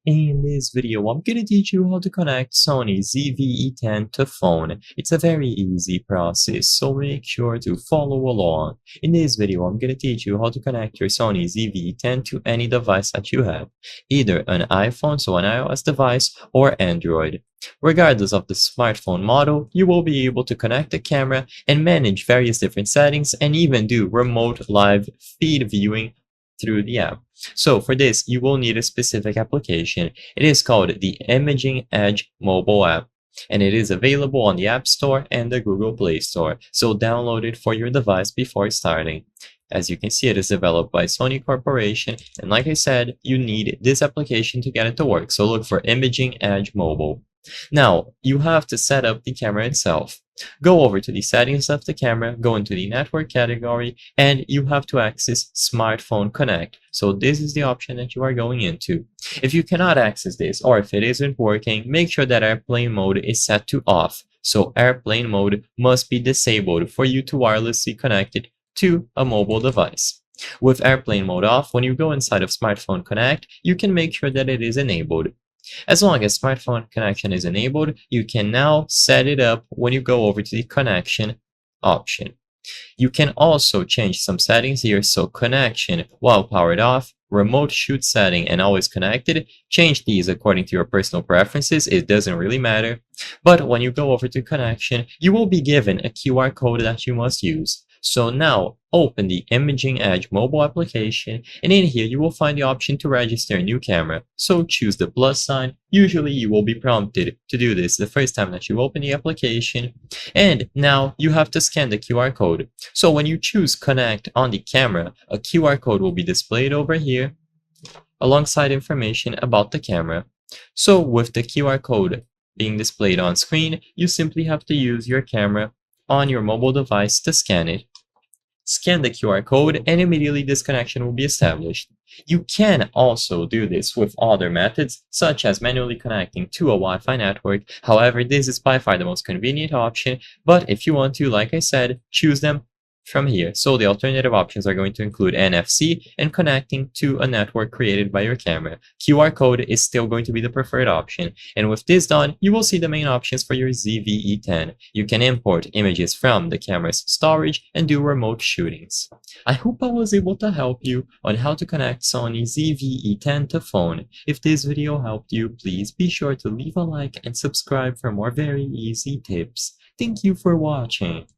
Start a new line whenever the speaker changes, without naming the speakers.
In this video, I'm going to teach you how to connect Sony ZVE10 to phone. It's a very easy process, so make sure to follow along. In this video, I'm going to teach you how to connect your Sony ZVE10 to any device that you have, either an iPhone, so an iOS device, or Android. Regardless of the smartphone model, you will be able to connect the camera and manage various different settings and even do remote live feed viewing through the app. So for this, you will need a specific application. It is called the Imaging Edge mobile app, and it is available on the App Store and the Google Play Store. So download it for your device before starting. As you can see, it is developed by Sony Corporation, and like I said, you need this application to get it to work. So look for Imaging Edge Mobile. Now, you have to set up the camera itself. Go over to the settings of the camera, go into the network category, and you have to access Smartphone Connect. So this is the option that you are going into. If you cannot access this, or if it isn't working, make sure that airplane mode is set to off. So airplane mode must be disabled for you to wirelessly connect it to a mobile device. With airplane mode off, when you go inside of Smartphone Connect, you can make sure that it is enabled. As long as smartphone connection is enabled, you can now set it up when you go over to the connection option. You can also change some settings here, so connection while powered off, remote shoot setting, and always connected. Change these according to your personal preferences, it doesn't really matter. But when you go over to connection, you will be given a QR code that you must use. So now open the Imaging Edge mobile application, and in here you will find the option to register a new camera. So choose the plus sign. Usually you will be prompted to do this the first time that you open the application. And now you have to scan the QR code. So when you choose connect on the camera, a QR code will be displayed over here alongside information about the camera. So with the QR code being displayed on screen, you simply have to use your camera on your mobile device to scan it. Scan the QR code and immediately this connection will be established. You can also do this with other methods, such as manually connecting to a Wi-Fi network. However, this is by far the most convenient option, but if you want to, like I said, choose them from here. So the alternative options are going to include NFC and connecting to a network created by your camera. QR code is still going to be the preferred option. And with this done, you will see the main options for your ZVE10. You can import images from the camera's storage and do remote shootings. I hope I was able to help you on how to connect Sony ZVE10 to phone. If this video helped you, please be sure to leave a like and subscribe for more very easy tips. Thank you for watching.